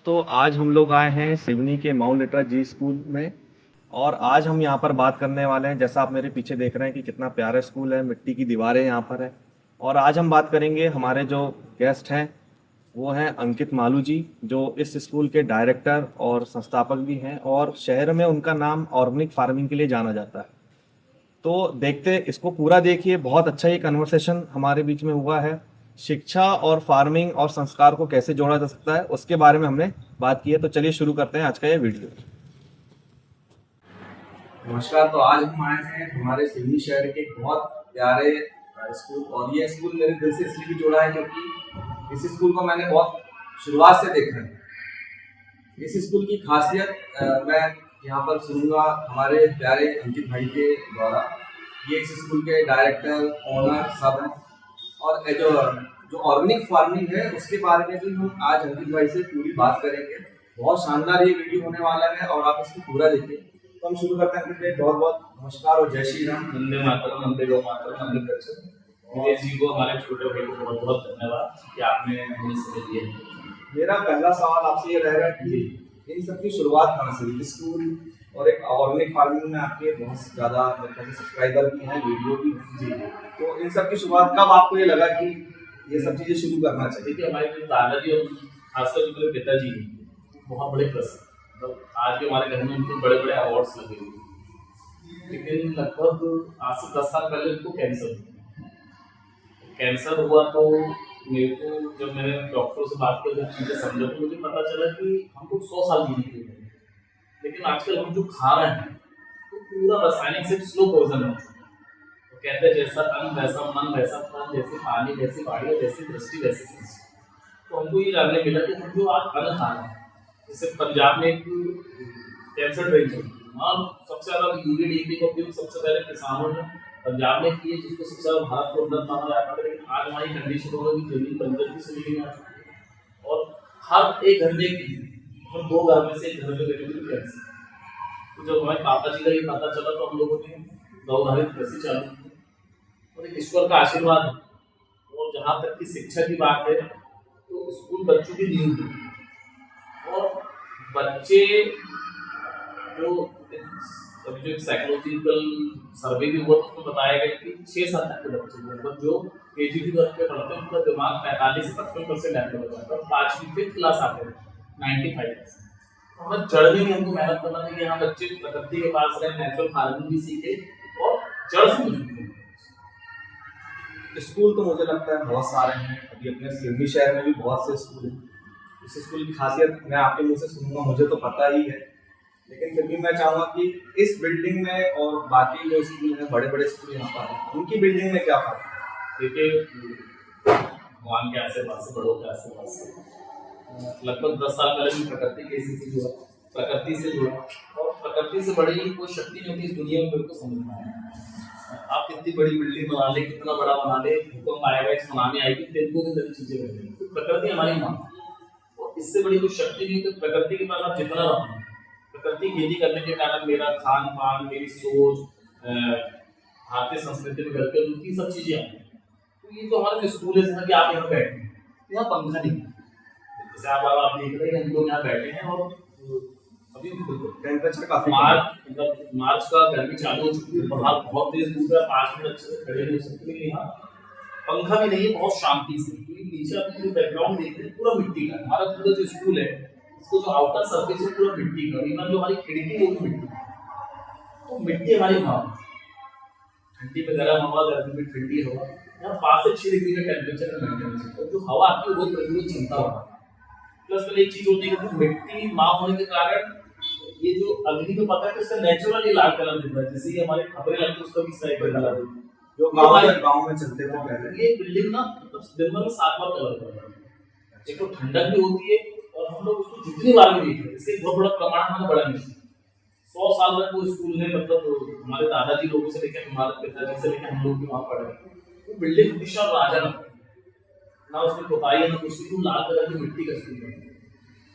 तो आज हम लोग आए हैं सिवनी के माउंट लिटरा जी स्कूल में। और आज हम यहाँ पर बात करने वाले हैं, जैसा आप मेरे पीछे देख रहे हैं कि कितना प्यारा स्कूल है, मिट्टी की दीवारें यहाँ पर है। और आज हम बात करेंगे, हमारे जो गेस्ट हैं वो हैं अंकित मालू जी, जो इस स्कूल के डायरेक्टर और संस्थापक भी हैं, और शहर में उनका नाम ऑर्गेनिक फार्मिंग के लिए जाना जाता है। तो देखते इसको पूरा देखिए, बहुत अच्छा ये कन्वर्सेशन हमारे बीच में हुआ है। शिक्षा और फार्मिंग और संस्कार को कैसे जोड़ा जा सकता है उसके बारे में हमने बात की है। तो चलिए शुरू करते हैं आज का ये वीडियो। नमस्कार। तो आज हम आए हैं हमारे सिवनी शहर के एक बहुत प्यारे स्कूल, और ये स्कूल मेरे दिल से इसलिए भी जुड़ा है क्योंकि इस स्कूल को मैंने बहुत शुरुआत से देखा है। इस स्कूल की खासियत मैं यहाँ पर सुनूंगा हमारे प्यारे अंकित भाई के द्वारा। ये इस स्कूल के डायरेक्टर, ओनर सब हैं। और जो ऑर्गेनिक फार्मिंग है उसके बारे में भी हम आज अंकित भाई से पूरी बात करेंगे। बहुत शानदार ये वीडियो होने वाला है और आप इसको पूरा देखिए। तो हम शुरू करते हैं। अंकित भाई, बहुत बहुत नमस्कार और जय श्री राम। वंदे मातरम, वंदे गौ मातरम, वंदे कच्छ। विदेश जी को, हमारे छोटे भाई को बहुत बहुत धन्यवाद कि आपने हमें समय दिया। मेरा पहला सवाल आपसे ये रहेगा कि इन सब की शुरुआत कहाँ से हुई? स्कूल और एक ऑर्गेनिक फार्मिंग में आपके बहुत ज़्यादा सब्सक्राइबर भी हैं, वीडियो भी हैं जी। तो इन सब की शुरुआत कब आपको ये लगा कि ये सब चीज़ें शुरू करना चाहिए? देखिए, हमारे जो दादाजी और खासकर जो मेरे पिताजी हैं बहुत बड़े प्रसिद्ध, मतलब आज भी हमारे घर में उनको बड़े बड़े अवार्ड्स लगे हुए हैं। लेकिन लगभग आज से 10 साल पहले उनको कैंसर हुआ। तो मेरे को, जब मैंने डॉक्टरों से बात की, जब चीज़ें समझा, तो मुझे पता चला कि हमको 100 साल जीने के लिए, लेकिन आजकल हम जो खा रहे हैं तो पूरा रासायनिक से स्लो पॉइजन है। तो कहते हैं जैसा अन्न वैसा मन, वैसा फल, जैसे पानी वैसी वाणी, जैसी दृष्टि वैसी सृष्टि। तो हमको ये जानने मिला कि हम जो आज अन्न खा रहे हैं, जैसे पंजाब में एक कैंसर ट्रेन चलती है, वहाँ सबसे ज़्यादा यूरिया डीएपी का उपयोग सबसे पहले किसानों ने पंजाब में किए, जिसको सबसे ज़्यादा भारत को उन्नत माना जाता है। लेकिन आज हमारी कंडीशन होगी जमीन बंजर की से नहीं आती, और हर एक घर में हम 2 घर में से एक घर में व्यक्ति कैंसर। तो जब हमारे पापा जी का ये पता चला तो हम लोगों ने गौधारित कृषि चालू की, और एक ईश्वर का आशीर्वाद है। और जहाँ तक की शिक्षा की बात है तो स्कूल बच्चों की नींव है। और बच्चे जो अभी जो एक साइकोलॉजिकल सर्वे भी हुआ तो उसमें बताया गया कि 6 साल तक के बच्चे मतलब जो केजीटी वर्ग पे पढ़ते हैं उनका दिमाग 45 से 55% डेवलप हो जाता है। और 5वीं 5th क्लास आते हैं 95%। हमें जड़ में हमको मेहनत करना चाहिए। यहाँ बच्चे प्रकृति के पास रहे, नेचुरल फार्मिंग भी सीखे और जड़ से मजबूत हो। स्कूल तो मुझे लगता है बहुत सारे हैं, अभी अपने सिवनी शहर में भी बहुत से स्कूल हैं। इस स्कूल की खासियत मैं आपके मुंह से सुनूंगा, मुझे तो पता ही है, लेकिन फिर भी मैं चाहूँगा कि इस बिल्डिंग में और बाकी जो स्कूल हैं, बड़े बड़े स्कूल यहाँ पर हैं, उनकी बिल्डिंग में क्या फर्क है? देखिए, भगवान के आशीर्वाद से, बड़ों के आशीर्वाद से लगभग 10 साल पहले भी प्रकृति कैसी जुड़ा, प्रकृति से जुड़ा। और प्रकृति से बड़ी कोई शक्ति नहीं होती इस दुनिया में, मेरे को समझ में आया। आप कितनी बड़ी बिल्डिंग बना ले, कितना बड़ा बना ले, भूकंप आएगा, सुनामी आएगी, तेलुगु की तरह चीजें बनेंगी। तो प्रकृति हमारी माँ, और इससे बड़ी कोई शक्ति नहीं। तो प्रकृति के पास आप जितना रहो, प्रकृति खेती करने के कारण मेरा खान पान, मेरी सोच, भारतीय संस्कृति में घर के उनकी सब चीजें आती हैं। तो ये तो हमारा जो स्कूल है, जैसा कि आप यहाँ बैठे हैं, यहाँ पंखा नहीं है, जैसे आप देख रहे हैं हम लोग यहाँ बैठे हैं। और अभी टेम्परेचर काफी मार्च का गर्मी चालू हो चुकी है, बाहर बहुत तेज धूप है, 5 मिनट अच्छे से खड़े नहीं हो सकते। लेकिन यहाँ पंखा भी नहीं है, बहुत शांति से। क्योंकि पीछे आप जो बैकग्राउंड देख रहे हैं पूरा मिट्टी का, हमारा पूरा जो स्कूल है इसको जो आउटर सर्फेस है पूरा मिट्टी का, इवन जो हमारी खिड़की है वो भी मिट्टी। तो मिट्टी हमारी माँ, ठंडी में गर्म हवा, गर्मी में ठंडी हवा। यहाँ 5 से 6 डिग्री का टेम्परेचर मेंटेन है, जो हवा आती है वो प्रतिरोध क्षमता होता है। प्लस एक चीज होती है कि मिट्टी माँ होने के कारण ये जो अग्नि को पता है कि इसका नेचुरली लाल कलर दिखता है, जैसे कि हमारे खबरें लगती है उसका भी सही कलर है, जो गांव में चलते थे पहले। ये बिल्डिंग ना दिन भर में 7 बार कलर करता है। एक तो ठंडक भी होती है, और हम लोग उसको जितनी बार भी देखें इससे बहुत बड़ा प्रमाण हमें बड़ा नहीं। 100 साल तक वो स्कूल ने, मतलब हमारे दादाजी लोगों से लेकर हमारे पिताजी से लेकर हम लोग भी वहाँ पढ़े। वो बिल्डिंग हमेशा राजा ना उसमें खुदाई है ना कुछ भी, लाल कलर की मिट्टी का स्कूल है।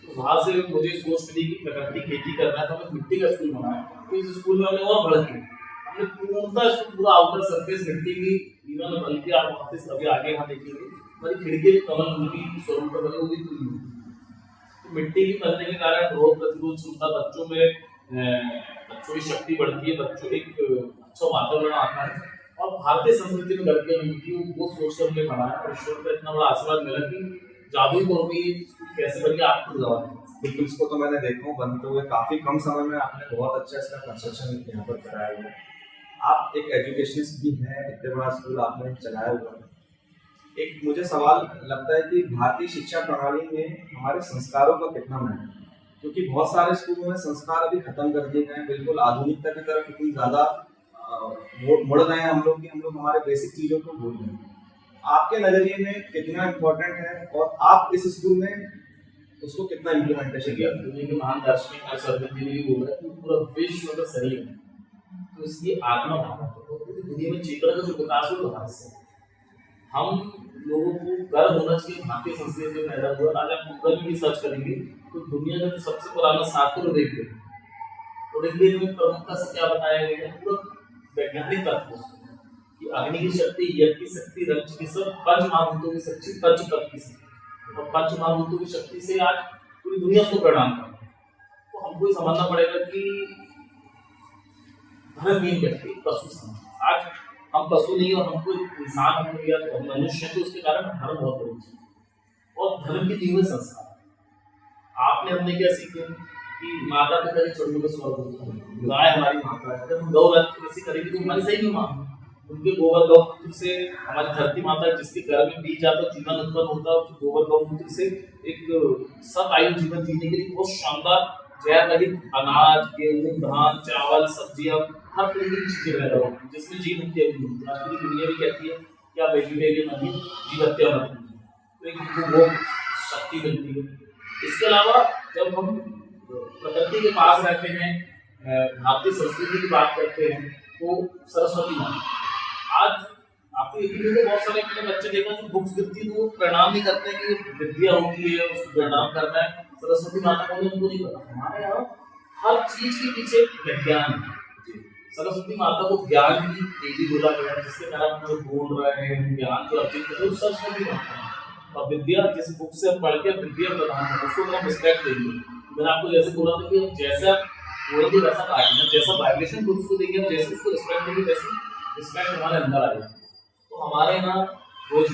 तो वहाँ से मुझे सोच मिली कि प्रकृति खेती करना है तो हमें मिट्टी का स्कूल बनाया। तो इस स्कूल में हमने और बढ़ किया, हमने पूर्णतः पूरा आउटर सरफेस मिट्टी की, इवन बल्कि आप वहाँ से अभी आगे यहाँ देखेंगे हमारी खिड़की में कमल की स्वरूप का बने, वो भी पूरी। मिट्टी की बनने के कारण रोग प्रतिरोध क्षमता बच्चों में बच्चों की शक्ति बढ़ती है, बच्चों एक अच्छा वातावरण आता है। और भारतीय संस्कृति में करके उनकी वो सोच कर हमने बनाया और ईश्वर का इतना बड़ा आशीर्वाद मिला कि जादुई तौर पे ये स्कूल कैसे बन गया आपको जवाब है। बिल्कुल, इसको तो मैंने देखा हूँ बनते हुए काफी कम समय में। आपने बहुत अच्छा इसका कंस्ट्रक्शन यहाँ पर कराया हुआ है। आप एक एजुकेशनिस्ट भी हैं, इतने बड़ा स्कूल आपने चलाया हुआ है। एक मुझे सवाल लगता है कि भारतीय शिक्षा प्रणाली में हमारे संस्कारों का कितना महत्व है, क्योंकि बहुत सारे स्कूलों में संस्कार अभी खत्म कर दिए गए हैं। बिल्कुल आधुनिकता की तरफ इतनी ज्यादा मुड़ गए हैं हम लोग कि हम लोग हमारे बेसिक चीजों को भूल गए हैं। आपके नजरिए में कितना इम्पोर्टेंट है और आप इस स्कूल में उसको कितना इम्प्लीमेंटेशन किया? दुनिया के महान दार्शनिक आचार्य जी ने भी बोला कि पूरा विश्व अगर सही है तो इसकी आत्मा भारत है। तो दुनिया में चेतना का जो विकास हुआ भारत से, हम लोगों को गर्व होना चाहिए भारतीय संस्कृति में पैदा हुआ। आज आप गूगल में भी सर्च करेंगे तो दुनिया का जो सबसे पुराना शास्त्र देखते हैं तो ऋग्वेद में प्रमुखता से क्या बताया गया है, पूरा वैज्ञानिक तत्व कि अग्नि की शक्ति, यज्ञ की शक्ति, रंच की सब पंच महाभूतों की शक्ति, पंच तत्व की शक्ति, और पंच महाभूतों की शक्ति से आज पूरी दुनिया को प्रणाम करती है। तो हमको ये समझना पड़ेगा कि धर्म हीन व्यक्ति पशु समाज। आज हम पशु नहीं और हमको इंसान हो गया तो हम मनुष्य हैं, तो उसके कारण धर्म बहुत बड़ी चीज है। और धर्म की जीवन संस्कार आपने हमने क्या सीखे कि माता पिता के छोटे को स्वर्ग होता है, गाय हमारी माता है। जब हम गौ कृषि करेंगे तो हमारी सही में माँ, उनके गोबर गौमूत्र से हमारी धरती माता जिसके घर में बीज जाता है जीवन उत्पन्न होता है, गोबर गौमूत्र से एक सब आयु जीवन जीने के लिए बहुत शानदार जैव रहित अनाज, गेहूं, धान, चावल, सब्जियां, हर तरीके की चीजें पैदा होती है जिसमें जीव हत्या भी होती है। आज पूरी दुनिया भी कहती है क्या वेजिटेरियन अभी जीव हत्या मत कीजिए, तो एक हमको वो शक्ति मिलती है। इसके अलावा जब हम प्रकृति के पास रहते हैं, भारतीय संस्कृति की बात करते हैं, तो सरस्वती माँ आज आपको यकीन नहीं, बहुत सारे मैंने बच्चे देखा जो बुक्स गिरती है तो वो प्रणाम नहीं करते कि विद्या होती है उसको प्रणाम करना है। सरस्वती माता को उनको नहीं पता। हमारे यहाँ हर चीज के पीछे विज्ञान है। सरस्वती माता को ज्ञान की देवी बोला गया है, जिसके कारण हम जो बोल रहे हैं ज्ञान को अर्जित कर रहे हैं सरस्वती माता है। और विद्या जिस बुक से हम पढ़ के विद्या प्रदान है उसको अगर हम रिस्पेक्ट देंगे, मैंने आपको जैसे बोला था कि जैसा बोलेंगे वैसा पाएंगे, जैसा वाइब्रेशन बुक्स को देंगे जैसे उसको रिस्पेक्ट देंगे वैसे रिस्पेक्ट हमारे अंदर आएगा। तो हमारे यहाँ रोज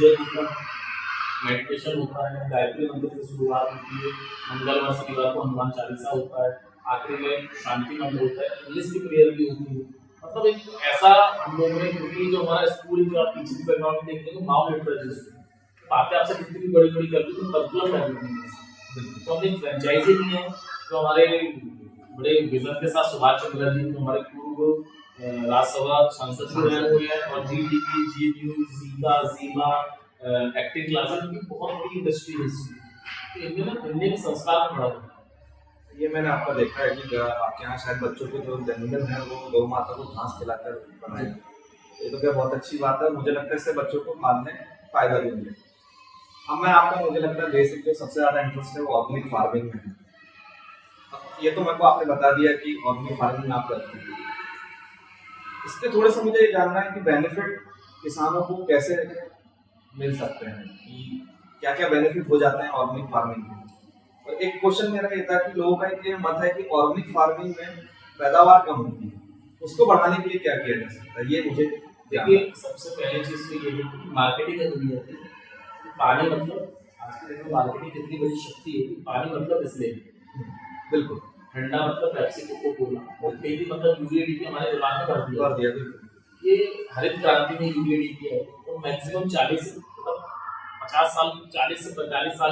मेडिटेशन होता है, गायत्री मंत्र से शुरुआत होती है, मंगलवार शनिवार को हनुमान चालीसा होता है, आखिरी में शांति मंत्र होता है, इंग्लिश की प्रेयर भी होती है। मतलब एक ऐसा हम लोगों ने, क्योंकि जो हमारा स्कूल जो आप टीचिंग बैकग्राउंड में देखते हैं माउंट लिटरेचर बातें आपसे कितनी भी बड़ी बड़ी करती है तो कर्कुलम तो हमने फ्रेंचाइजी ली है जो हमारे बड़े विजन के साथ सुभाष चंद्र जी जो हमारे पूर्व राज्यसभा सांसद भी रहे हुए हैं, और जीडीपी, जीन्यूज, जीका, जीमा, एक्टिंग क्लासेस की बहुत बड़ी इंडस्ट्री है। तो इनमें ना इनने के संस्कार में बढ़ा ये मैंने आपका देखा है कि आपके यहाँ शायद बच्चों के जो जन्मदिन है वो गौ माता को घास खिलाकर बनाए। ये तो क्या बहुत अच्छी बात है। मुझे लगता है इससे बच्चों को बाद में फायदा भी मिले। अब मैं आपका, मुझे लगता है बेसिक जो सबसे ज्यादा इंटरेस्ट है वो ऑर्गेनिक फार्मिंग में है। ये तो मेरे को आपने बता दिया कि ऑर्गेनिक फार्मिंग आप करते हैं। इसके थोड़े से मुझे ये जानना है कि बेनिफिट किसानों को कैसे मिल सकते हैं, कि क्या क्या बेनिफिट हो जाते हैं ऑर्गेनिक फार्मिंग में। और एक क्वेश्चन मेरा ये था कि लोगों का ये मत है कि ऑर्गेनिक फार्मिंग में पैदावार कम होती है, उसको बढ़ाने के लिए क्या किया जा सकता है, ये मुझे देखिए। सबसे पहले चीज तो ये है कि मार्केटिंग का दुनिया है। पानी मतलब आज के दिन में मार्केटिंग कितनी बड़ी शक्ति है कि पानी मतलब इसलिए बिल्कुल ठंडा मतलब पेप्सी कोको कोला, और खेती मतलब यूरिया हमारे दिमाग में भर दिया। बिल्कुल ये हरित क्रांति में यूरिया है तो मैक्सिमम 40 मतलब 50 साल 40 से 45 साल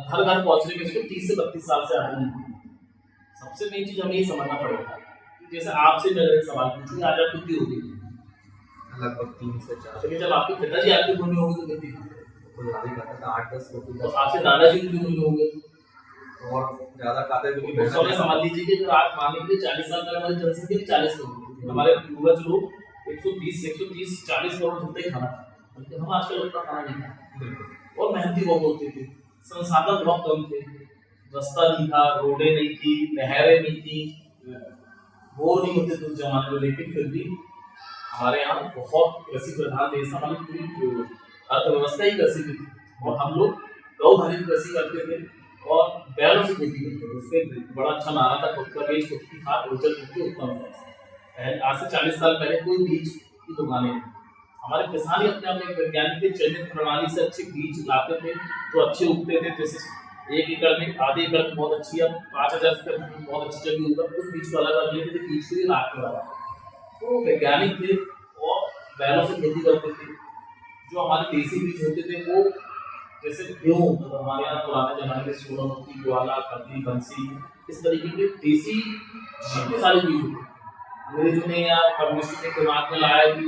हर घर पहुंचने में इसको 30 से 32 साल से आगे नहीं। सबसे मेन चीज हमें ये समझना पड़ेगा। जैसे आपसे मैं एक सवाल पूछूं, आज आप कितनी होगी? लगभग 3 से 4। लेकिन जब आपके पिताजी आपकी उम्र में होंगे तो कितनी? तो 8-10 होगी। तो आपसे दादाजी की उम्र में होंगे और ज्यादा खाते हैं क्योंकि तो समझ लीजिए कि अगर आप मान लीजिए 40 साल पहले हमारी जनसंख्या 40 लोग, हमारे पूर्वज लोग 120 40 करोड़ जितने खाना खाते, हम आजकल उतना खाना नहीं खाते। और मेहनती बहुत होते थे, संसाधन बहुत कम थे, रास्ता नहीं था, रोडें नहीं थी, नहरें नहीं थी, बोर नहीं होते थे उस जमाने में। लेकिन फिर भी हमारे यहाँ बहुत कृषि प्रधान देश, हमारी पूरी अर्थव्यवस्था ही कृषि की थी और हम लोग गौ धारित कृषि करते थे। और बैलों से खेती करते थे। उसपे बड़ा अच्छा नारा था, खुद का बीज खुद की खाद ऊर्जा खुद की उत्तम फसल। आज से 40 साल पहले कोई बीज की दुकानें नहीं, हमारे किसान ही अपने आप में वैज्ञानिक के चयनित प्रणाली से अच्छे बीज लाते थे तो अच्छे उगते थे। जैसे 1 एकड़ में, आधे एकड़ में बहुत अच्छी, अब 5,000 स्क्वायर फीट में बहुत अच्छी जगह होगा, उस बीज को अलग अलग लेते थे, बीज के लिए लाख में लगा। तो वैज्ञानिक थे और बैलों से खेती करते थे। जो हमारे देसी बीज होते थे वो जैसे गेहूं होता था हमारे यहाँ पुराने जमाने में, सूरजमुखी, ज्वाला, कद्दी, बंसी, इस तरीके के देसी शक्तिशाली बीज होते थे। अंग्रेजों ने या कम्युनिस्ट के दिमाग में लाया कि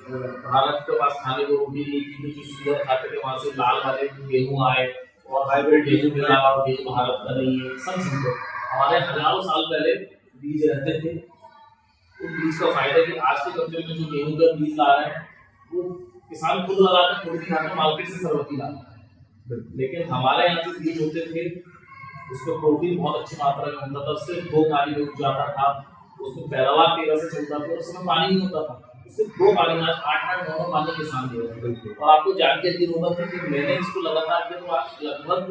भारत के पास खाने को रोटी नहीं थी, तो जो शुगर खाते थे वहां से लाल वाले गेहूं आए और हाइब्रिड गेहूं मिला और गेहूं भारत का नहीं है। सब चीजें हमारे हजारों साल पहले बीज रहते थे। उस बीज का फायदा है कि आज के कल्चर में जो गेहूं का बीज ला रहे हैं वो किसान खुद लगाता है, खुद भी खाता, मार्केट से सरवती लाता है। लेकिन हमारे यहाँ जो बीज होते थे उसमें प्रोटीन बहुत अच्छी मात्रा में होता था, सिर्फ 2 पानी में उग जाता था, उसमें पैदावार 13 से 14 थी, उस समय पानी नहीं होता था, सिर्फ 2 पानी में 8-8 9 पानी किसान दे रहे थे। और आपको जान के यकीन होगा कि मैंने इसको लगातार किया तो आज लगभग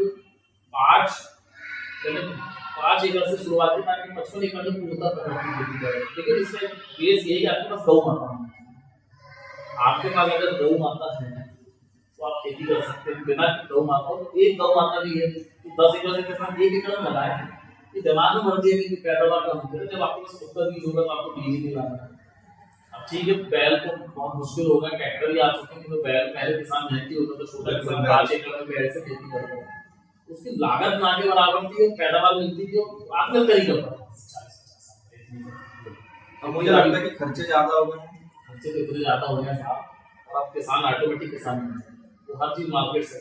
5 एकड़ से शुरुआती था कि 55 एकड़ में पूर्णतः प्रकृति खेती कर रहे हैं। लेकिन इसका केस यही है कि आपके पास गौ माता है, आपके पास अगर गौ माता है तो आप खेती कर सकते हैं। बिना गौ माता, एक गौ माता भी है तो 10 एकड़ से किसान 1 एकड़ में लगाए, ये दिमाग में भर दिया कि पैदावार कम होती है। जब आपके पास खुद का बीज होगा तो आपको बीज नहीं लाना है। अब ठीक है, बैल तो बहुत मुश्किल होगा, ट्रैक्टर ही आ चुके हैं, तो बैल पहले किसान मेहनती होता था, छोटा किसान 5 एकड़ में बैल से खेती करता था, उसकी लागत ना के बराबर थी और पैदावार मिलती थी और आत्महत्या नहीं करता था। अब मुझे लगता है कि खर्चे ज्यादा हो गए, खर्चे तो इतने ज्यादा हो गए साहब, और अब किसान ऑटोमेटिक किसान बन गए, तो हर चीज मार्केट से।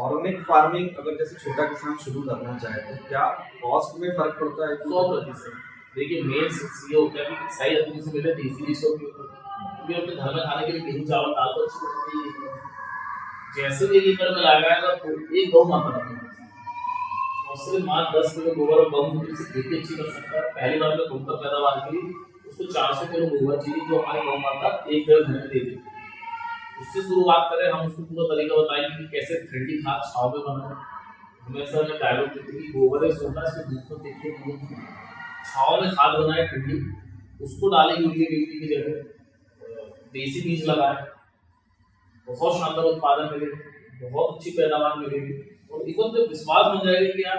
ऑर्गेनिक फार्मिंग अगर जैसे छोटा किसान शुरू करना चाहे तो क्या कॉस्ट में फर्क पड़ता है? 100%। देखिए मेन ये होता है कि सही आदमी से मिले देसी बीज का उपयोग करें, क्योंकि अपने घर में खाने के लिए गेहूं चावल दाल तो अच्छी होती है। जैसे भी 1 एकड़ में लगाएगा तो एक गौ माता रखेगा और सिर्फ मात्र 10 किलो गोबर और गौमूत्र से खेती अच्छी कर सकता है। पहली बार में कुंतल पैदावार के लिए उसको 400 किलो गोबर चाहिए जो हमारी गौ माता 1 डेढ़ महीने में दे देती है। उससे शुरुआत करें, हम उसको पूरा तरीका बताएंगे कि कैसे ठंडी खाद छाव में बनाए। हमेशा मैं डायलॉग देती हूँ कि गोबर है सोना, इसको धूप को देखिए, छाव में खाद बनाए ठंडी, उसको डाले यूरिया की जगह, देसी बीज लगाए, बहुत शानदार उत्पादन मिलेगा, बहुत अच्छी पैदावार मिलेगी और इवन जब विश्वास बन जाएगा कि यार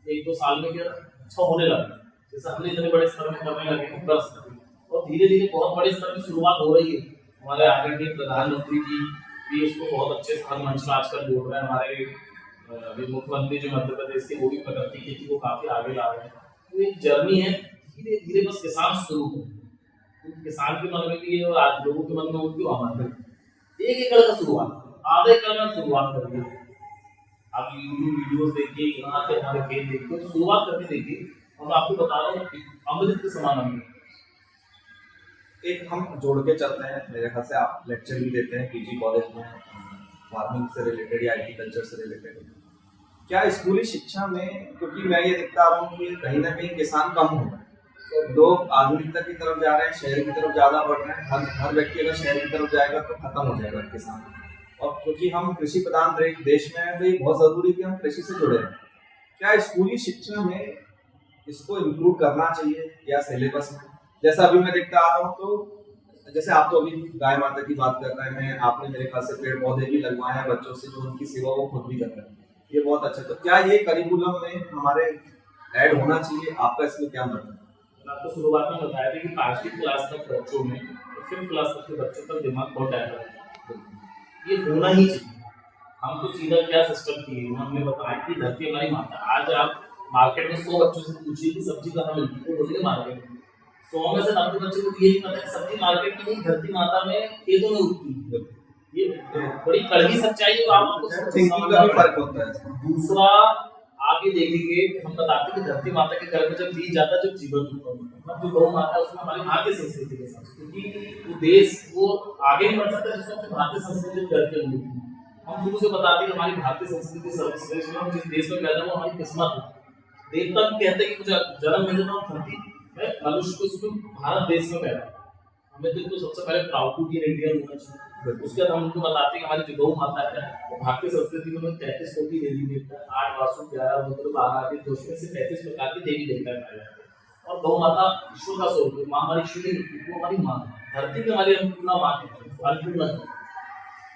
1-2 साल में क्या अच्छा होने लगा, जैसे हमने इतने बड़े स्तर में करने लगे हैं 10 और धीरे धीरे बहुत बड़े स्तर की शुरुआत हो रही है। हमारे आदरणीय प्रधानमंत्री जी भी इसको बहुत अच्छे से हर मंच में आजकल बोल रहे हैं। हमारे मुख्यमंत्री जो मध्य प्रदेश के, वो भी प्रकृति खेती को काफी आगे ला रहे हैं। तो एक जर्नी है, धीरे धीरे बस किसान शुरू हो, किसान के मन में भी है और आज लोगों के मन में वो क्यों आना है। 1 एकड़ का शुरुआत, आधे एकड़ में शुरुआत करिए। आप यूट्यूब वीडियोस देखिए, यहाँ के हमारे खेत देखिए, तो शुरुआत करके देखिए। और आपको बता रहा हूँ अमृत के समान अमृत। एक हम जोड़ के चलते हैं, मेरे ख्याल से आप लेक्चर भी देते हैं पीजी कॉलेज में फार्मिंग से रिलेटेड या एग्रीकल्चर से रिलेटेड, क्या स्कूली शिक्षा में, क्योंकि मैं ये देखता आ रहा हूँ कि कहीं ना कहीं किसान कम हो रहे हैं, लोग आधुनिकता की तरफ जा रहे हैं, शहर की तरफ ज्यादा बढ़ रहे हैं। हर व्यक्ति अगर शहर की तरफ जाएगा तो खत्म हो जाएगा किसान। और क्योंकि हम कृषि प्रधान देश में हैं तो ये बहुत जरूरी है कि हम कृषि से जुड़े हैं। क्या स्कूली शिक्षा में इसको इम्प्रूव करना चाहिए या सिलेबस में? जैसा अभी मैं देखता आ रहा हूँ तो जैसे आप तो अभी गाय माता की बात कर रहे हैं, आपने मेरे ख्याल से पेड़ पौधे भी लगवाए हैं बच्चों से, जो उनकी सेवा वो खुद भी कर रहे हैं, ये बहुत अच्छा। तो क्या ये करिकुलम में हमारे ऐड होना चाहिए? आपका इसमें क्या मतलब है? आपको शुरुआत में बताया था कि 5वीं क्लास तक बच्चों में, 5th क्लास तक के बच्चों का दिमाग बहुत डेवलप है, ये होना ही चाहिए। हम तो सीधा क्या सिस्टम किए, हमने बताया कि धरती हमारी माता। आज आप मार्केट में 100 बच्चों से पूछिए कि सब्जी कहाँ मिलती है, वो बोलेंगे मार्केट में। 100 में से 90 बच्चों को ये नहीं पता कि सब्जी मार्केट में नहीं, धरती माता में खेतों में उगती है। ये बड़ी कड़वी सच्चाई है, आपको थिंकिंग का भी फर्क होता है। दूसरा आप ये देखेंगे, हम बताते हैं कि धरती माता के घर में जब बीज जाता है, जब जीवन मतलब जो गौ माता है उसमें हमारी भारतीय संस्कृति के साथ, क्योंकि वो देश वो आगे नहीं बढ़ सकता जिसको अपनी भारतीय संस्कृति करके हुई। हम शुरू से बताते हैं कि हमारी भारतीय संस्कृति सर्वश्रेष्ठ है, हम जिस देश में पैदा हुआ हमारी किस्मत है। देवता भी कहते हैं कि मुझे जन्म मिले तो धरती मनुष्य को इसमें भारत देश में पैदा, हमें तो सबसे पहले प्राउड टू बी इंडियन होना चाहिए। उसके बाद हम उनको बताते हैं हमारी जो गौ माता है वो भारतीय संस्कृति में 33 कोटि देवी देवता, 8 वासु, 11 रुद्र, 12 आदि दोषों से 33 प्रकार के देवी देवता पाए जाते हैं। और गौ माता ईश्वर का स्वरूप है, माँ हमारी ईश्वरी, वो हमारी माँ है। धरती पे हमारी अन्नपूर्णा माँ कहते हैं, अन्नपूर्णा।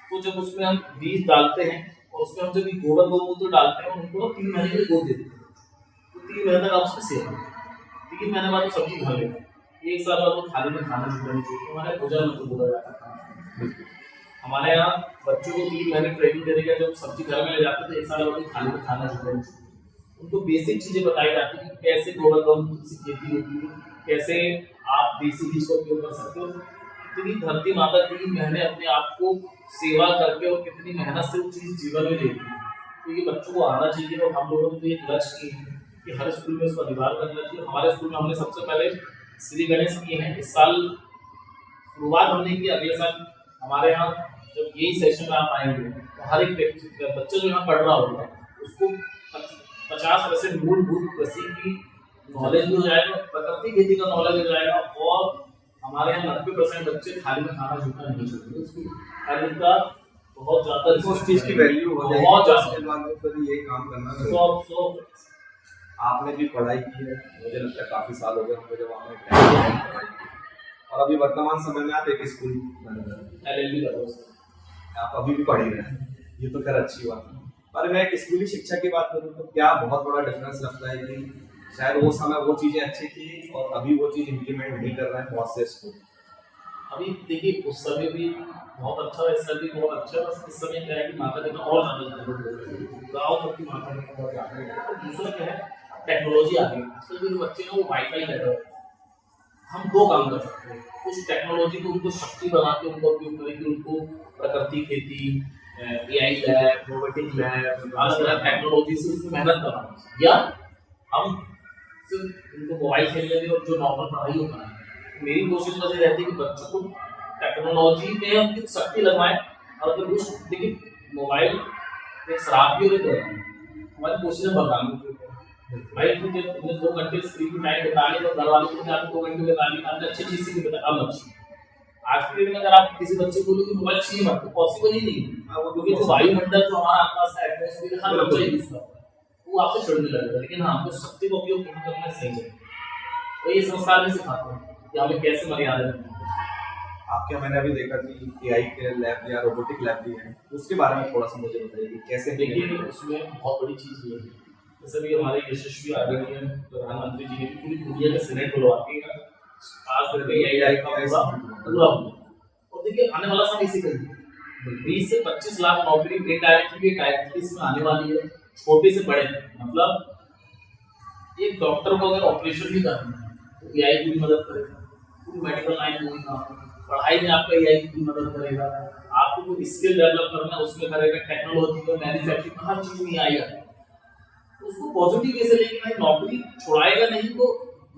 तो जब उसमें हम बीज डालते हैं और उसमें हम जब गोबर गौमूत्र डालते हैं उनको 3 महीने के लिए गो देते हैं, तो 3 महीने तक आप उसकी सेवा करें। 3 महीने बाद वो सब्जी खा लेगा, 1 साल बाद वो थाली में खाना शुरू करनी चाहिए। हमारे भोजन में बोला जाता है हमारे यहाँ बच्चों को 3 महीने ट्रेनिंग देने के जब सब्जी घर में ले जाते हैं तो 1 साल बाद थाली में खाना शुरू करनी चाहिए। उनको बेसिक चीजें बताई जाती है कि कैसे गोबर गौमूत्र से खेती होती है, कैसे आप देसी बीज का उपयोग कर सकते हो। कितनी धरती माता 3 महीने अपने आप को सेवा करके और कितनी मेहनत से वो चीज जीवन में देती है। तो ये बच्चों को आना चाहिए और हम लोगों ने तो एक लक्ष्य की है कि हर स्कूल में इसको अनिवार्य करना चाहिए। हमारे स्कूल में हमने सबसे पहले श्री गणेश किए हैं। इस साल शुरुआत हमने की, अगले साल हमारे यहाँ जब यही सेशन में आप आएंगे तो हर एक बच्चा जो यहाँ पढ़ रहा होगा उसको 50% मूलभूत कृषि की नॉलेज भी हो जाएगा, प्रकृति खेती का नॉलेज हो जाएगा। और हमारे यहाँ 90% बच्चे थाली में खाना झूठा नहीं छोड़ते, उसकी थाली का बहुत ज्यादा उस चीज की वैल्यू हो जाएगी, बहुत उसके बाद में फिर ये काम करना सब आपने भी पढ़ाई की है, मुझे लगता है काफी साल हो गए होंगे जब आपने पढ़ाई की। और अभी वर्तमान समय में आप एक स्कूल LLB कर रहे हो, आप अभी भी पढ़ ही रहे हैं, ये तो खैर अच्छी बात है। पर मैं एक स्कूली शिक्षा की बात करूँ तो क्या बहुत बड़ा डिफरेंस लगता है कि शायद वो समय वो चीजें अच्छी थी और अभी वो चीज इम्प्लीमेंट नहीं कर रहे हैं बहुत से स्कूल। अभी देखिए उस समय भी बहुत अच्छा है, इस समय भी बहुत अच्छा है। बस इस समय क्या है कि माता पिता और ज्यादा गाँव तक की माता पिता बहुत ज्यादा है। और दूसरा क्या है, टेक्नोलॉजी आ गई। आजकल जो बच्चे हैं वो वाईफाई ले रहे हैं। हम 2 काम कर सकते हैं, कुछ टेक्नोलॉजी को उनको शक्ति बना के उनका उपयोग करें कि उनको प्रकृति खेती, AI लैब, रोबोटिक लैब, अलग अलग टेक्नोलॉजी से उसमें मेहनत करवाना, या हम सिर्फ उनको मोबाइल खेलने दें और जो नॉर्मल पढ़ाई हो कराएं। मेरी कोशिश बस ये रहती है कि बच्चों को टेक्नोलॉजी में हम किस शक्ति लगवाएं। और अगर उस देखिए मोबाइल एक शराब भी हो हमारी कोशिश है बताने की भाई तुमने 2 घंटे स्क्रीन टाइम बता लिया तो घर वालों को आपको 2 घंटे बता लिया, आपने अच्छी चीज से बता अब अच्छी। आज के दिन में अगर आप किसी बच्चे को बोलोगे मोबाइल चाहिए मत, तो पॉसिबल ही नहीं है। क्योंकि जो वायुमंडल जो हमारा आसपास है एटमॉस्फेयर हर बच्चा यूज करता है, वो आपसे छुड़ने लगेगा। लेकिन हाँ, हमको शक्ति का उपयोग करना सही है। तो ये संस्कार भी सिखाते हैं कि हमें कैसे मर्यादा रखनी है। आपके मैंने अभी देखा कि AI के लैब या रोबोटिक लैब भी है, उसके बारे में थोड़ा सा मुझे बताइए कि कैसे। देखिए उसमें बहुत बड़ी चीज ये है, जैसे भी हमारे यशस्वी आदरणीय प्रधानमंत्री जी ने पूरी दुनिया का सीनेट बुलवाती है, आज तक AI का पूरा हुआ। और देखिए आने वाला समय इसी का ही है। 20 से 25 लाख नौकरी इनडायरेक्टली डायरेक्टली इसमें आने वाली है, छोटे से बड़े। मतलब एक डॉक्टर को अगर ऑपरेशन भी करना है तो AI की भी मदद करेगा, पूरी मेडिकल लाइन में काम, पढ़ाई में आपका AI की भी मदद करेगा, आपको कोई स्किल डेवलप करना है उसमें करेगा, टेक्नोलॉजी में, मैन्युफैक्चरिंग में, हर चीज में AI है। तो उसको पॉजिटिव वे से लेके भाई नौकरी छुड़ाएगा नहीं, तो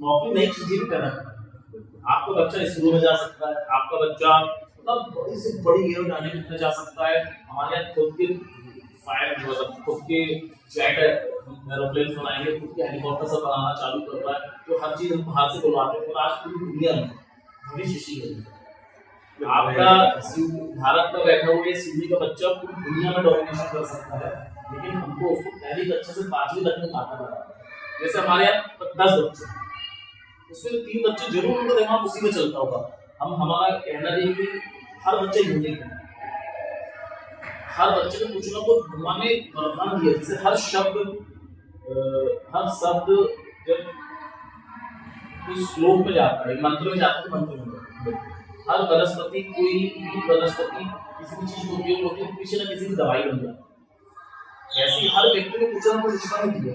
नौकरी नई चीजें भी करना है। आपका बच्चा इसरो में जा सकता है, आपका बच्चा मतलब बड़ी से बड़ी एयरोडायनेमिक में जा सकता है। हमारे यहाँ खुद के खुद के जेट एरोप्लेन बनाएंगे, खुद के हेलीकॉप्टर सब बनाना चालू कर रहा है, तो हर चीज हम बाहर से बुलवाते हैं। और आज पूरी दुनिया में भविष्य इसी है। आपका भारत में बैठा हुआ सिडनी का बच्चा पूरी दुनिया में डोमिनेशन कर सकता है, लेकिन हमको उसको पहली कक्षा से 5वीं तक में आता है। जैसे हमारे यहाँ 10 बच्चे, उसमें 3 बच्चे जरूर उनका दिमाग उसी में चलता होगा। हमारा कहना ये कि हर बच्चे यूनिक है, हर बच्चे को कुछ ना कुछ भगवान ने वरदान दिया। जैसे हर शब्द जब कोई श्लोक में जाता है, मंत्र में जाता है, तो मंत्र में हर वनस्पति कोई भी वनस्पति किसी भी चीज को उपयोग होती है, किसी न किसी की दवाई बन जाती है। ऐसे ही हर व्यक्ति ने कुछ ना कुछ रिश्ता नहीं दिया।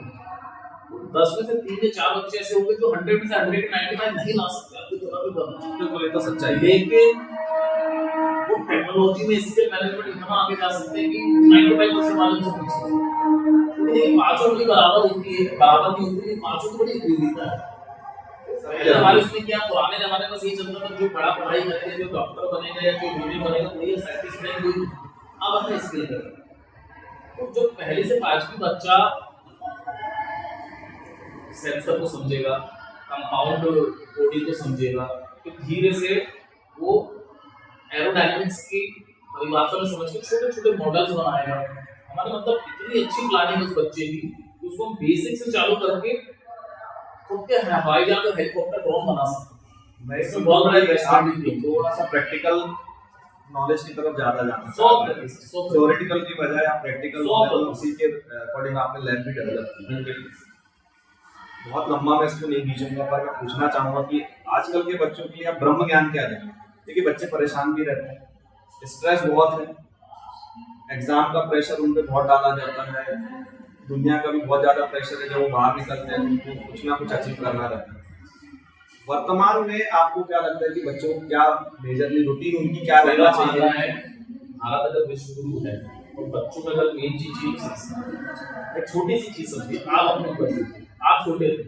10 में से 3 या 4 बच्चे ऐसे होंगे जो 100 में से 195 नहीं ला सकते, आपकी तरह भी करना बोले तो सच्चाई। लेकिन वो टेक्नोलॉजी में स्किल मैनेजमेंट इतना आगे जा सकते हैं कि 95% वाले से पूछते। लेकिन 5 की बराबर होती है, बराबर नहीं होती, 5 की बड़ी उपयोगिता है। पहले हमारे उसमें क्या पुराने जमाने में यही चलता था, जो बड़ा पढ़ाई करेगा, जो डॉक्टर बनेगा या जो इंजीनियर बनेगा, वही साइंटिस्ट बनेगा। अब अपने स्किल करेगा। तो जो पहले से 5वीं बच्चा सेंसर को समझेगा, कंपाउंड बॉडी को समझेगा, तो धीरे से वो एरोडायनेमिक्स की वही वास्तव में समझ के छोटे छोटे मॉडल्स बनाएगा। हमारे मतलब इतनी अच्छी प्लानिंग उस बच्चे की कि उसको हम बेसिक से चालू करके खुद के हवाई जहाज और हेलीकॉप्टर ड्रोन बना सकते। मैं इसमें बहुत बड़ा इन्वेस्टमेंट भी थोड़ा सा प्रैक्टिकल नॉलेज की तरफ ज्यादा जाना 100% थ्योरेटिकल की बजाय आप प्रैक्टिकल उसी के अकॉर्डिंग आपने लैब भी डेवलप की। बहुत लंबा मैं इसको नहीं खींचूंगा, पर मैं पूछना चाहूंगा कि आजकल के बच्चों के लिए आप ब्रह्म ज्ञान क्या देंगे? देखिए बच्चे परेशान भी रहते हैं, स्ट्रेस बहुत है, एग्जाम का प्रेशर उन पे बहुत डाला जाता है, दुनिया का भी बहुत ज्यादा प्रेशर है। जब वो बाहर निकलते हैं उनको कुछ ना कुछ अचीव करना रहता है। वर्तमान में आपको क्या लगता है कि बच्चों को क्या मेजरली रूटीन उनकी क्या रहना चाहिए? भारत अगर विश्व गुरु है और बच्चों में अगर मेन चीज एक छोटी सी चीज समझिए, आप अपने बच्चे आप छोटे थे,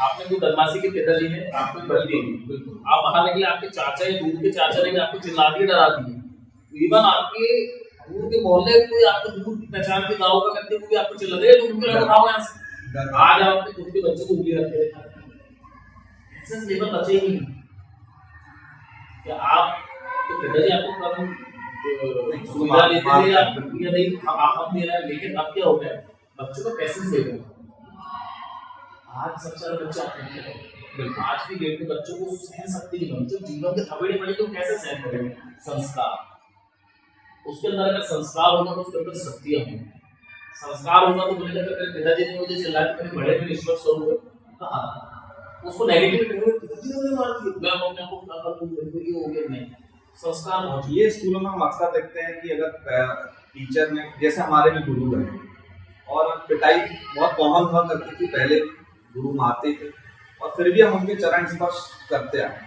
आपने कोई बदमाशी के पिताजी ने आपको कर दी, बिल्कुल आप बाहर निकले, आपके चाचा या दूर के चाचा ने आपको चिल्ला के डरा दिए, इवन आपके दूर के मोहल्ले कोई आपको दूर पहचान के गांव का व्यक्ति भी आपको चिल्ला दे तो उनको बताओ यहाँ से। आज आप अपने खुद के बच्चे को उंगली रखते हैं, ऐसे लेवल बचे ही नहीं। क्या आप तो पिताजी आपको कम सुविधा देते थे या नहीं, हम दे रहे हैं, लेकिन अब क्या हो गया, बच्चों को पैसे दे रहे हैं। आज सबसे ज्यादा बच्चे बिल्कुल आज की डेट में बच्चों को सहन शक्ति नहीं बनती, जो जीवन के थपेड़े पड़े तो कैसे सहन करेंगे? संस्कार, उसके अंदर अगर संस्कार होगा तो उसके अंदर शक्तियां होंगी। संस्कार होगा तो मुझे लगता है पिताजी ने मुझे चिल्लाया मेरे बड़े में ईश्वर स्वरूप कहा, उसको नेगेटिविटी हो पिताजी ने मार दी, मैं अपने आप को क्या करूं, ये हो गया नहीं। संस्कार ये स्कूलों में हम अक्सर देखते हैं कि अगर टीचर ने, जैसे हमारे भी गुरु हैं, और पिटाई बहुत कॉमन हुआ करती थी पहले, गुरु मारते थे और फिर भी हम उनके चरण स्पर्श करते आए।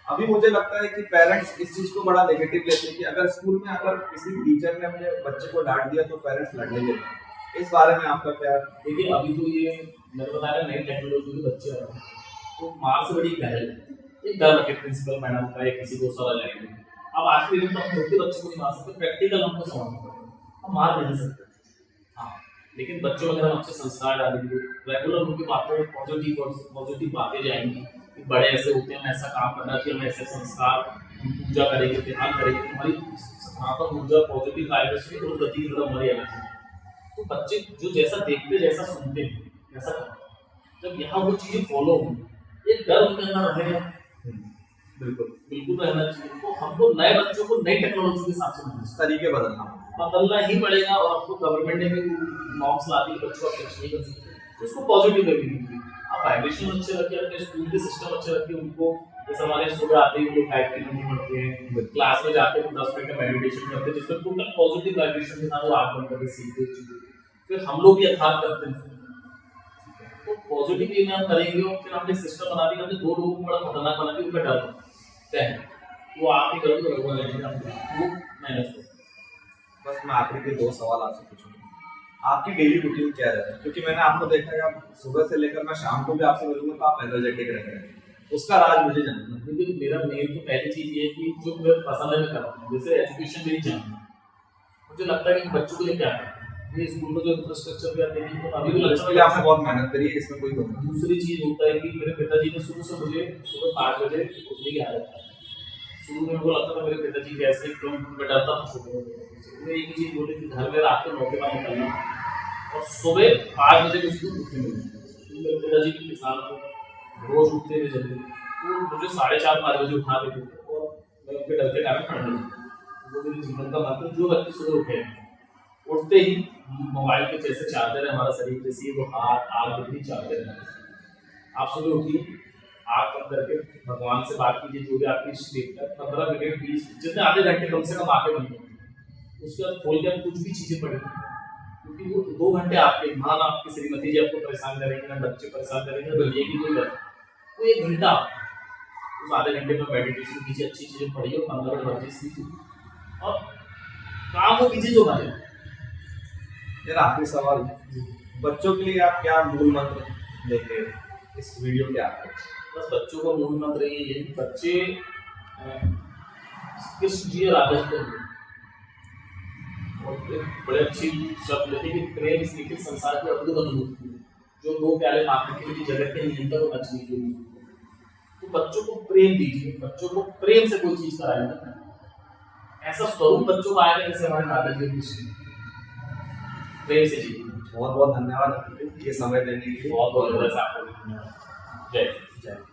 अभी मुझे लगता है कि पेरेंट्स इस चीज को बड़ा नेगेटिव लेते हैं कि अगर स्कूल में अगर किसी टीचर ने अपने बच्चे को डांट दिया तो पेरेंट्स लड़ने लगते। इस बारे में आपका क्या? देखिए अभी तो ये मैंने बताया नई टेक्नोलॉजी के बच्चे आ रहे हैं, तो मार से बड़ी पहल एक डर रखे प्रिंसिपल मैडम का या किसी को सजा जाएंगे। अब आज के दिन तो हम छोटे बच्चे को नहीं मार सकते, प्रैक्टिकल हमको समझना पड़ेगा, हम मार नहीं सकते। हाँ, लेकिन बच्चों अगर हम अच्छे संस्कार डालेंगे, रेगुलर उनकी बातों में पॉजिटिव बातें जाएंगी कि बड़े ऐसे होते हैं, हम ऐसा काम करना चाहिए, हम ऐसे संस्कार पूजा करेंगे, ध्यान करेंगे, हमारी सकारात्मक ऊर्जा पॉजिटिव वाइब्रेशन और गति की तरफ हमारी एनर्जी। तो बच्चे जो जैसा देखते जैसा सुनते हैं वैसा करते, जब यहाँ वो चीजें फॉलो हों, एक डर उनके अंदर रहेगा, बिल्कुल रहना चाहिए। तो हमको नए बच्चों को नई टेक्नोलॉजी के साथ तरीके बदलना ही पड़ेगा, और आपको गवर्नमेंट ने भी नॉर्म्स ला दी, बच्चों को कुछ नहीं कर सकते, तो उसको पॉजिटिव वे में आप वाइब्रेशन अच्छे रखिए, अपने स्कूल के सिस्टम अच्छे रखिए, उनको जैसे हमारे सुबह आते ही लोग गायत्री मंत्र पढ़ते हैं, क्लास में जाके 10 मिनट का मेडिटेशन करते हैं, जिसमें टोटल पॉजिटिव वाइब्रेशन के साथ वो आग बंद करके सीखते हैं। फिर हम लोग भी यथार्थ करते हैं, तो पॉजिटिव वे में हम करेंगे, और फिर हमने सिस्टम बना दिया, हमने 2 लोगों को बड़ा खतरनाक बना दिया, उनका डर वो आप ही करोगे तो वो मैनेज करो। बस मैं आखिरी के 2 सवाल आपसे पूछूंगा, आपकी डेली रूटीन क्या रहता है? क्योंकि मैंने आपको देखा है आप सुबह से लेकर मैं शाम को भी आपसे मिलूंगा तो आप एनर्जेटिक रहते हैं, उसका राज मुझे जानना है। क्योंकि मेरा मेन तो पहली चीज ये है कि जो मुझे पसंद है मैं करता हूँ, जैसे एजुकेशन मेरी जानना, मुझे लगता है कि बच्चों के लिए क्या है, ये स्कूल में जो इंफ्रास्ट्रक्चर भी आते हैं, अभी भी इसके लिए आपने बहुत मेहनत करी है, इसमें कोई बात नहीं। दूसरी चीज होता है कि मेरे पिताजी ने शुरू से मुझे सुबह 5 बजे उठने की आदत है। शुरू में मुझे लगता था मेरे पिताजी कैसे, क्यों मैं डरता था छोटे में, एक ही चीज बोली कि घर में रात को 9 के बाद निकलना और सुबह 5 बजे मुझे उठने मिलना। मेरे पिताजी भी किसान थे, रोज उठते थे जल्दी, तो मुझे 4:30-5 बजे उठा देते थे और मैं उनके डर के कारण पढ़ने लगता। वो मेरे जीवन का मंत्र, जो व्यक्ति सुबह उठे उठते ही मोबाइल के जैसे चार्जर है हमारा शरीर, जैसे वो हाथ आग दिखनी चार्जर है, आप सुबह उठिए, आग बंद करके भगवान से बात कीजिए, जो भी आपकी इष्ट देवता, 15 मिनट 20 जितने आधे घंटे कम से कम आके बंद करें, उसके बाद खोल के आप कुछ भी चीजें पढ़ें, क्योंकि वो 2 घंटे आपके मान आपकी श्रीमती जी आपको परेशान करेंगे ना, बच्चे परेशान करेंगे, बल्कि की कोई बात, वो 1 घंटा उस आधे घंटे में मेडिटेशन कीजिए, अच्छी चीजें पढ़िए, 15 मिनट वर्जिश कीजिए और काम वो कीजिए जो बने। यार आखिरी सवाल, बच्चों के लिए आप क्या मूल मंत्र देंगे इस वीडियो के आखिर? बस बच्चों का मूल मंत्र ये है कि बच्चे कृष्ण जी और राधा जी और बड़े अच्छी शब्द लेते कि प्रेम इस लिखित संसार की अद्भुत अनुभूति, जो 2 प्याले मात्र के लिए जगत के नियंत्रण को बचने के लिए, तो बच्चों को प्रेम दीजिए, बच्चों को प्रेम से कोई चीज कराइए, ऐसा स्वरूप बच्चों को आएगा जैसे हमारे दादाजी की प्रेम से जी। बहुत बहुत धन्यवाद ये समय देने के लिए। बहुत बहुत धन्यवाद। जय जय।